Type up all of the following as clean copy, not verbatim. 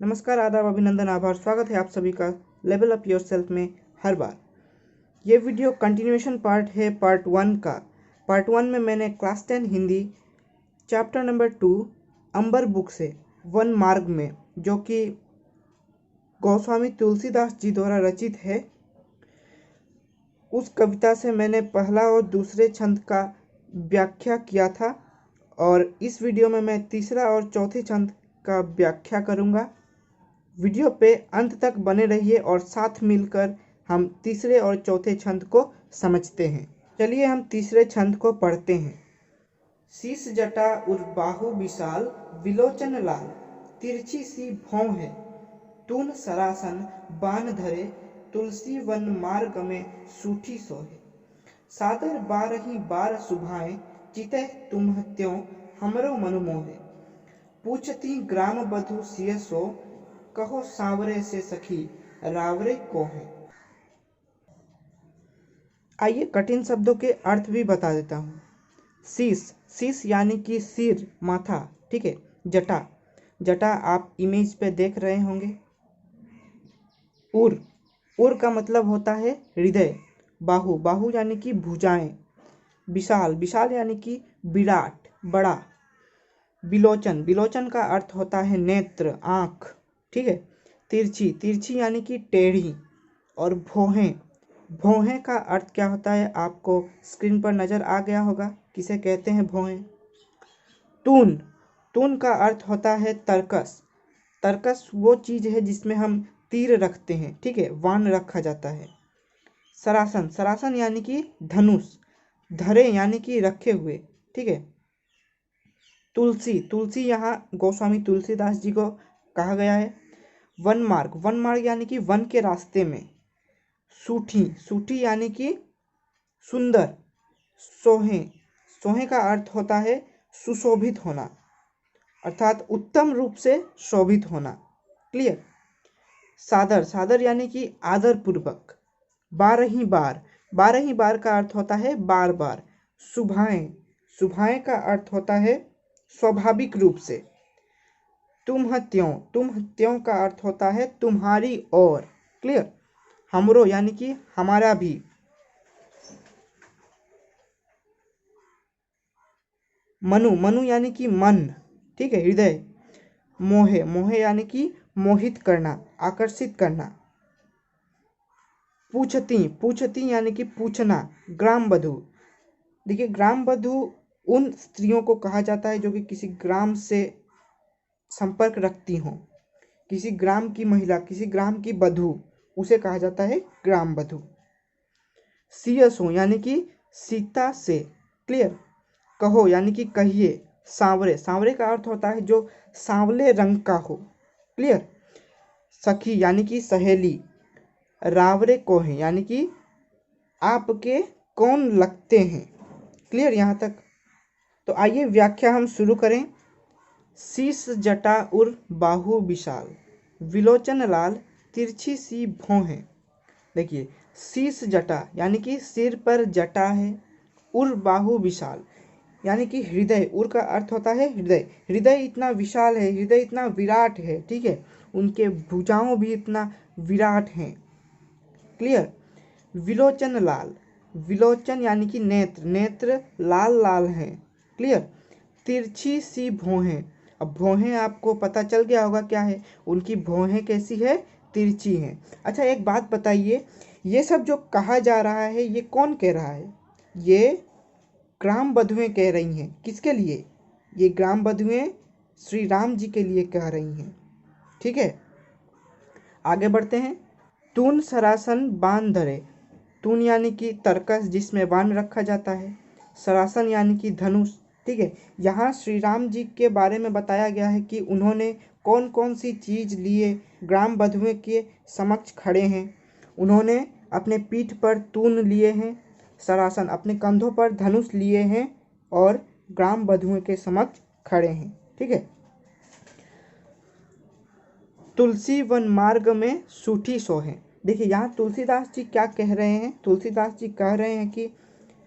नमस्कार, आदाब, अभिनंदन, आभार, स्वागत है आप सभी का लेवल अप योरसेल्फ में हर बार। ये वीडियो कंटिन्यूएशन पार्ट है पार्ट 1 का। पार्ट 1 में मैंने क्लास 10 हिंदी चैप्टर नंबर 2 अंबर बुक से वन मार्ग में, जो कि गोस्वामी तुलसीदास जी द्वारा रचित है, उस कविता से मैंने पहला और दूसरे छंद का व्याख्या किया था। और इस वीडियो में मैं तीसरा और चौथे छंद का व्याख्या करूँगा। वीडियो पे अंत तक बने रहिए और साथ मिलकर हम तीसरे और चौथे छंद को समझते हैं। चलिए हम तीसरे छंद को पढ़ते हैं। शीश जटा उर बाहु विशाल, विलोचन लाल, तिरछी सी भौं है, तून सरासन बान धरे, तुलसी वन मार्ग में सूठी सोहे। सादर बारही बार सुभाएं, चितह तुम त्यों हमरो मनु मोहे। पूछती ग्राम बधु सिय सो, कहो सांवरे से सखी रावरे को है। आइए कठिन शब्दों के अर्थ भी बता देता हूँ। शीश, शीश यानी कि सिर, माथा, ठीक है। जटा, जटा आप इमेज पे देख रहे होंगे। उर, उर का मतलब होता है हृदय। बाहु, बाहु यानी कि भुजाएं। विशाल, विशाल यानी कि विराट, बड़ा। विलोचन, विलोचन का अर्थ होता है नेत्र, आँख, ठीक है। तिरछी, तिरछी यानी कि टेढ़ी। और भौहें, भौहें का अर्थ क्या होता है आपको स्क्रीन पर नज़र आ गया होगा, किसे कहते हैं भौहें। तून, तून का अर्थ होता है तरकस। तरकस वो चीज़ है जिसमें हम तीर रखते हैं, ठीक है, वान रखा जाता है। सरासन, सरासन यानी कि धनुष। धरे यानी कि रखे हुए, ठीक है। तुलसी, तुलसी यहाँ गोस्वामी तुलसीदास जी को कहा गया है। वन मार्ग, वन मार्ग यानी कि वन के रास्ते में। सूठी, सूठी यानी कि सुंदर। सोहे, सोहे का अर्थ होता है सुशोभित होना, अर्थात उत्तम रूप से शोभित होना। क्लियर। सादर, सादर यानी कि आदर पूर्वक। बारही बार, बारही बार का अर्थ होता है बार बार। सुभाएं, सुभाएं का अर्थ होता है स्वाभाविक रूप से। तुम त्यों, तुम त्यों का अर्थ होता है तुम्हारी और। क्लियर। हमरो यानी कि हमारा भी। मनु, मनु यानी कि मन, ठीक है, हृदय। मोहे, मोहे यानी कि मोहित करना, आकर्षित करना। पूछती, पूछती यानी कि पूछना, ग्राम बधू। देखिए, ग्राम बधू उन स्त्रियों को कहा जाता है जो कि किसी ग्राम से संपर्क रखती हों। किसी ग्राम की महिला, किसी ग्राम की बधू, उसे कहा जाता है ग्राम बधू। सियसो यानी कि सीता से। क्लियर। कहो यानी कि कहिए। सांवरे, सांवरे का अर्थ होता है जो सांवले रंग का हो। क्लियर। सखी यानी कि सहेली। रावरे को है यानी कि आपके कौन लगते हैं। क्लियर यहाँ तक। तो आइए व्याख्या हम शुरू करें। शीश जटा उर बाहु विशाल, विलोचन लाल, तिरछी सी भौं है। देखिए, शीश जटा यानी कि सिर पर जटा है। उर बाहु विशाल यानी कि हृदय, उर का अर्थ होता है हृदय। हृदय इतना विशाल है, हृदय इतना विराट है, ठीक है। उनके भुजाओं भी इतना विराट हैं। क्लियर। विलोचन लाल, विलोचन यानी कि नेत्र, नेत्र लाल लाल हैं। क्लियर। तिरछी सी भौहें, अब भौहें आपको पता चल गया होगा क्या है, उनकी भौहें कैसी है, तिरछी हैं। अच्छा, एक बात बताइए, ये सब जो कहा जा रहा है ये कौन कह रहा है? ये ग्राम बधुएं कह रही हैं। किसके लिए? ये ग्राम बधुएं श्री राम जी के लिए कह रही हैं, ठीक है। आगे बढ़ते हैं। तून सरासन बान धरे, तून यानी कि तरकस जिसमें बाण रखा जाता है। सरासन यानी कि धनुष, ठीक है। यहाँ श्री राम जी के बारे में बताया गया है कि उन्होंने कौन कौन सी चीज़ लिए ग्राम बधुएं के समक्ष खड़े हैं। उन्होंने अपने पीठ पर तून लिए हैं, सरासन अपने कंधों पर धनुष लिए हैं और ग्राम बधुएं के समक्ष खड़े हैं, ठीक है। तुलसी वन मार्ग में सूठी सोहे। देखिए, यहाँ तुलसीदास जी क्या कह रहे हैं? तुलसीदास जी कह रहे हैं कि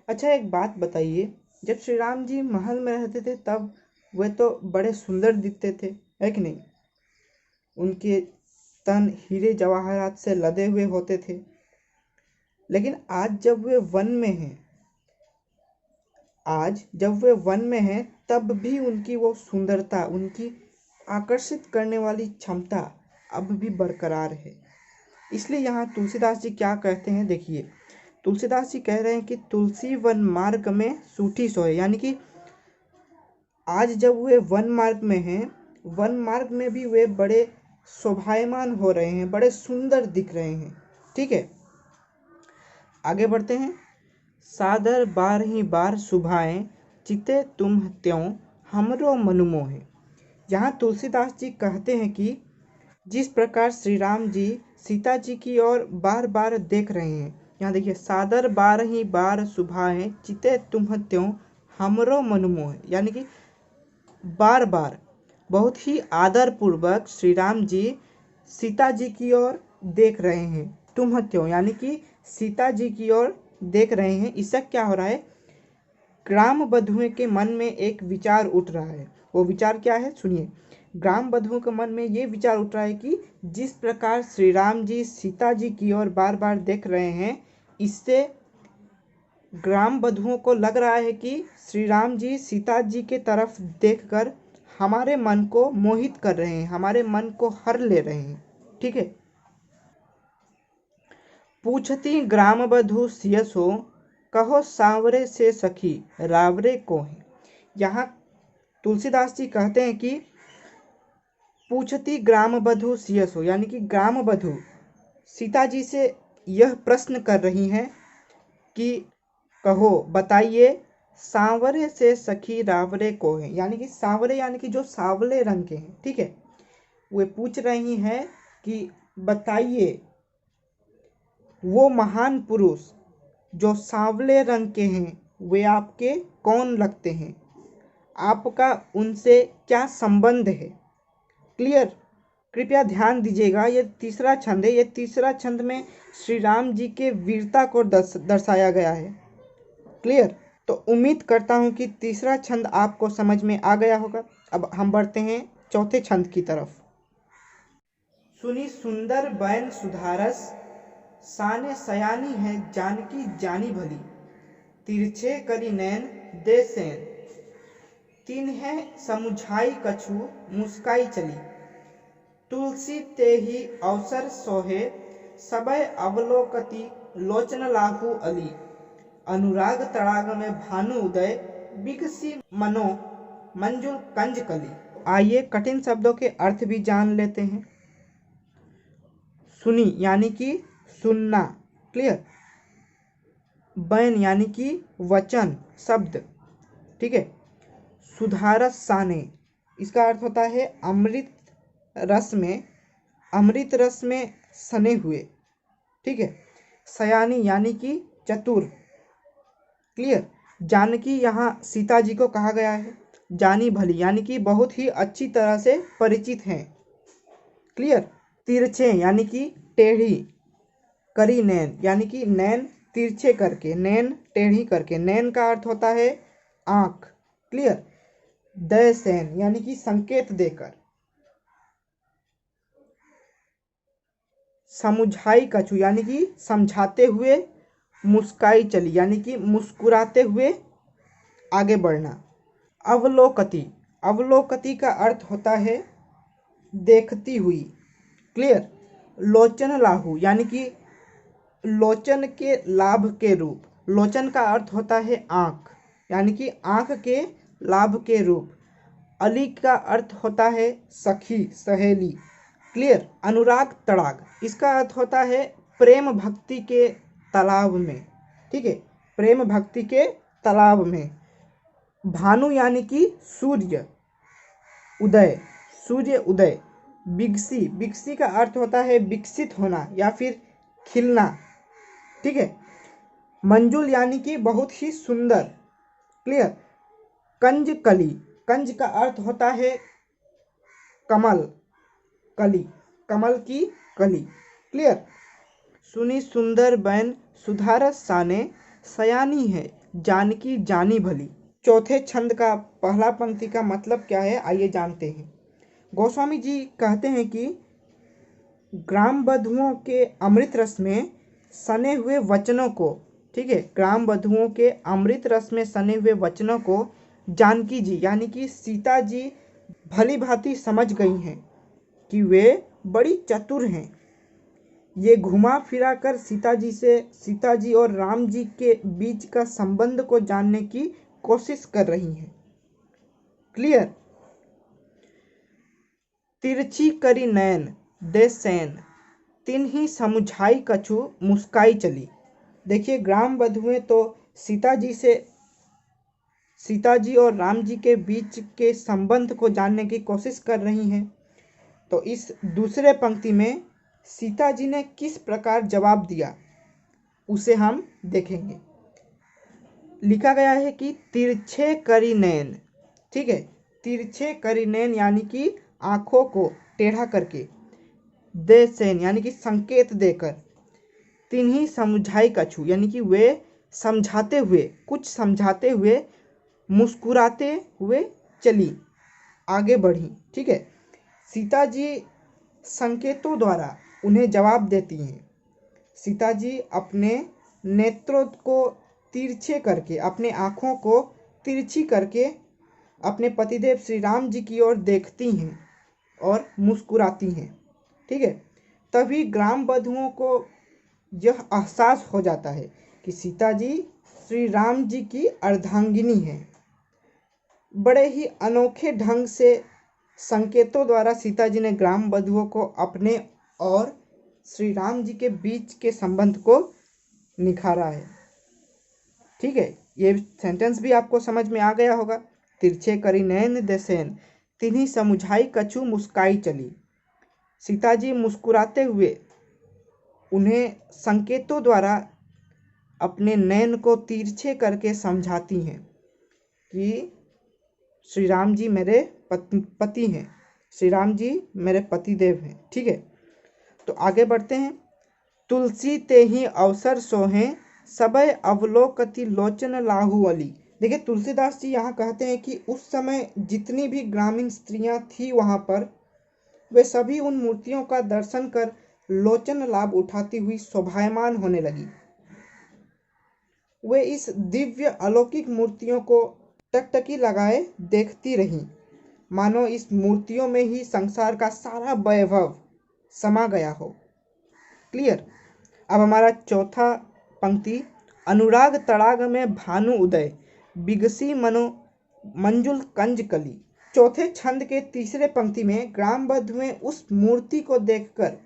अच्छा, एक बात बताइए, जब श्री राम जी महल में रहते थे तब वे तो बड़े सुंदर दिखते थे, है कि नहीं? उनके तन हीरे जवाहरात से लदे हुए होते थे। लेकिन आज जब वे वन में हैं तब भी उनकी वो सुंदरता, उनकी आकर्षित करने वाली क्षमता अब भी बरकरार है। इसलिए यहाँ तुलसीदास जी क्या कहते हैं, देखिए तुलसीदास जी कह रहे हैं कि तुलसी वन मार्ग में सूठी सोए, यानी कि आज जब वे वन मार्ग में हैं, वन मार्ग में भी वे बड़े शोभायमान हो रहे हैं, बड़े सुंदर दिख रहे हैं। ठीक है, आगे बढ़ते हैं। सादर बार ही बार सुभाएं, चिते तुम त्यों हमरो मनु मोहे। यहाँ तुलसीदास जी कहते हैं कि जिस प्रकार श्री राम जी सीता जी की ओर बार बार देख रहे हैं, यहाँ देखिए सादर बार ही बार सुभाएं, चिते तुम त्यों हमरो मनु मोहे, यानी कि बार बार बहुत ही आदरपूर्वक श्री राम जी सीता जी की ओर देख रहे हैं। तुम त्यों यानी कि सीता जी की ओर देख रहे हैं। इससे क्या हो रहा है, ग्राम बधुओं के मन में एक विचार उठ रहा है। वो विचार क्या है, सुनिए। ग्राम बधुओं के मन में ये विचार उठ रहा है कि जिस प्रकार श्री राम जी सीता जी की ओर बार बार देख रहे हैं, इससे ग्राम बधुओं को लग रहा है कि श्री राम जी सीता जी के तरफ देखकर हमारे मन को मोहित कर रहे हैं, हमारे मन को हर ले रहे हैं। ठीक है, पूछती ग्राम बधु सियसो, कहो सांवरे से सखी रावरे को है। यहाँ तुलसीदास जी कहते हैं कि पूछती ग्राम बधु सियसो, यानी कि ग्राम बधु सीता जी से यह प्रश्न कर रही हैं कि कहो बताइए, सांवरे से सखी रावरे को है, यानी कि सांवरे यानी कि जो सांवले रंग के हैं। ठीक है, वे पूछ रही हैं कि बताइए वो महान पुरुष जो सांवले रंग के हैं वे आपके कौन लगते हैं, आपका उनसे क्या संबंध है। क्लियर, कृपया ध्यान दीजिएगा, ये तीसरा छंद है। ये तीसरा छंद में श्री राम जी के वीरता को दर्शाया गया है। क्लियर, तो उम्मीद करता हूँ कि तीसरा छंद आपको समझ में आ गया होगा। अब हम बढ़ते हैं चौथे छंद की तरफ। सुनी सुंदर बैन सुधारस, साने सयानी है जानकी जानी भली, तिरछे करी नैन दे सेन, तीन है समुझाई कछु मुस्काई चली, तुलसी ते ही अवसर सोहे, सबय अवलोकती लोचन लाहू अली, अनुराग तड़ाग में भानु उदय, बिकसी मनो मंजुल कंज कली। आइए कठिन शब्दों के अर्थ भी जान लेते हैं। सुनी यानी कि सुनना, क्लियर। बैन यानी कि वचन, शब्द, ठीक है। सुधारस साने, इसका अर्थ होता है अमृत रस में सने हुए, ठीक है। सयानी यानी कि चतुर, क्लियर। जानकी यहाँ सीता जी को कहा गया है। जानी भली यानी कि बहुत ही अच्छी तरह से परिचित हैं, क्लियर। तिरछे यानी कि टेढ़ी, करी नैन यानी कि नैन तिरछे करके, नैन टेढ़ी करके, नैन का अर्थ होता है आँख, क्लियर। दय सेन यानी कि संकेत देकर। समुझाई कछु यानी कि समझाते हुए, मुस्काई चली यानी कि मुस्कुराते हुए आगे बढ़ना। अवलोकती, अवलोकती का अर्थ होता है देखती हुई, क्लियर। लोचन लाहू यानी कि लोचन के लाभ के रूप, लोचन का अर्थ होता है आँख, यानी कि आँख के लाभ के रूप। अली का अर्थ होता है सखी, सहेली, क्लियर। अनुराग तड़ाग, इसका अर्थ होता है प्रेम भक्ति के तालाब में, ठीक है, प्रेम भक्ति के तालाब में। भानु यानी कि सूर्य उदय, सूर्य उदय। बिगसी, बिगसी का अर्थ होता है विकसित होना या फिर खिलना, ठीक है। मंजुल यानी कि बहुत ही सुंदर, क्लियर। कंज कली, कंज का अर्थ होता है कमल, कली, कमल की कली, क्लियर। सुनी सुंदर बैन सुधारस साने, सयानी है जानकी जानी भली। चौथे छंद का पहला पंक्ति का मतलब क्या है, आइए जानते हैं। गोस्वामी जी कहते हैं कि ग्राम बधुओं के अमृत रस में सने हुए वचनों को, ठीक है, ग्राम बधुओं के अमृत रस में सने हुए वचनों को जानकी जी यानी कि सीता जी भली भांति समझ गई हैं कि वे बड़ी चतुर हैं। ये घुमा फिरा कर सीता जी और राम जी के बीच का संबंध को जानने की कोशिश कर रही हैं। क्लियर। तिरछी करी नैन दे सैन, तिन्ही समुझाई कछु मुस्काई चली। देखिए, ग्राम बधुएं तो सीता जी और राम जी के बीच के संबंध को जानने की कोशिश कर रही हैं। तो इस दूसरे पंक्ति में सीता जी ने किस प्रकार जवाब दिया उसे हम देखेंगे। लिखा गया है कि तिरछे करी नैन, ठीक है, तिरछे करी नैन यानी कि आंखों को टेढ़ा करके, दे सैन यानी कि संकेत देकर, तिन्ही समझाई कछु यानी कि वे समझाते हुए, कुछ समझाते हुए, मुस्कुराते हुए चली, आगे बढ़ी। ठीक है, सीता जी संकेतों द्वारा उन्हें जवाब देती हैं। सीता जी अपने नेत्रों को तिरछे करके, अपने आँखों को तिरछी करके अपने पतिदेव श्री राम जी की ओर देखती हैं और मुस्कुराती हैं। ठीक है, तभी ग्राम बधुओं को यह एहसास हो जाता है कि सीता जी श्री राम जी की अर्धांगिनी हैं। बड़े ही अनोखे ढंग से संकेतों द्वारा सीता जी ने ग्राम बधुओं को अपने और श्री राम जी के बीच के संबंध को निखारा है। ठीक है, ये सेंटेंस भी आपको समझ में आ गया होगा। तिरछे करी नैन देसैन, तिन्ही समुझाई कछु मुस्काई चली। सीता जी मुस्कुराते हुए उन्हें संकेतों द्वारा अपने नैन को तिरछे करके समझाती हैं कि श्री राम जी मेरे पति हैं, श्री राम जी मेरे पतिदेव हैं। ठीक है, तो आगे बढ़ते हैं। तुलसी ते ही अवसर सोहें, सबय अवलोकति लोचन लाहू अली। देखिए, तुलसीदास जी यहाँ कहते हैं कि उस समय जितनी भी ग्रामीण स्त्रियां थी वहाँ पर, वे सभी उन मूर्तियों का दर्शन कर लोचन लाभ उठाती हुई शोभायमान होने लगी। वे इस दिव्य अलौकिक मूर्तियों को टकटकी लगाए देखती रहीं, मानो इस मूर्तियों में ही संसार का सारा वैभव समा गया हो। क्लियर। अब हमारा चौथा पंक्ति, अनुराग तड़ाग में भानु उदय, बिगसी मनो मंजुल कंज कली। चौथे छंद के तीसरे पंक्ति में ग्राम बधुएं उस मूर्ति को देखकर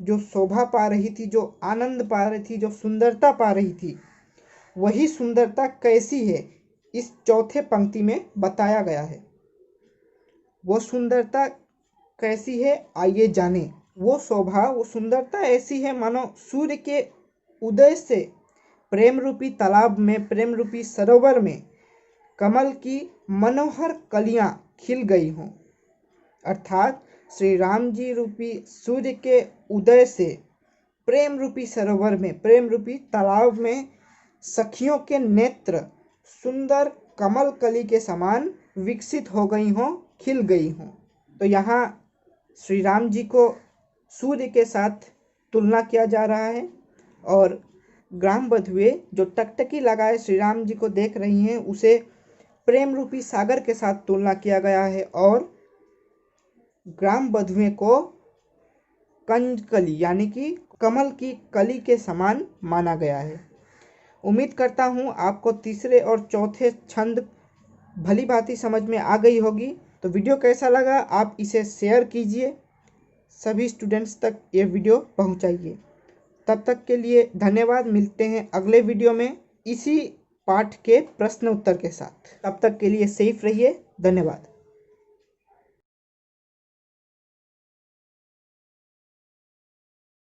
जो शोभा पा रही थी, जो आनंद पा रही थी, जो सुंदरता पा रही थी, वही सुंदरता कैसी है इस चौथे पंक्ति में बताया गया है। वो सुंदरता कैसी है, आइए जाने। वो शोभा, वो सुंदरता ऐसी है मानो सूर्य के उदय से प्रेम रूपी तालाब में, प्रेम रूपी सरोवर में कमल की मनोहर कलियां खिल गई हों। अर्थात श्री राम जी रूपी सूर्य के उदय से प्रेम रूपी सरोवर में, प्रेम रूपी तालाब में सखियों के नेत्र सुंदर कमल कली के समान विकसित हो गई हों, खिल गई हों। तो यहाँ श्री राम जी को सूर्य के साथ तुलना किया जा रहा है और ग्राम बधुएं जो टकटकी लगाए श्री राम जी को देख रही हैं, उसे प्रेम रूपी सागर के साथ तुलना किया गया है और ग्राम बधुएं को कंजकली यानी कि कमल की कली के समान माना गया है। उम्मीद करता हूँ आपको तीसरे और चौथे छंद भली भांति समझ में आ गई होगी। तो वीडियो कैसा लगा आप इसे शेयर कीजिए, सभी स्टूडेंट्स तक ये वीडियो पहुँचाइए। तब तक के लिए धन्यवाद। मिलते हैं अगले वीडियो में इसी पाठ के प्रश्न उत्तर के साथ। तब तक के लिए सेफ रहिए। धन्यवाद।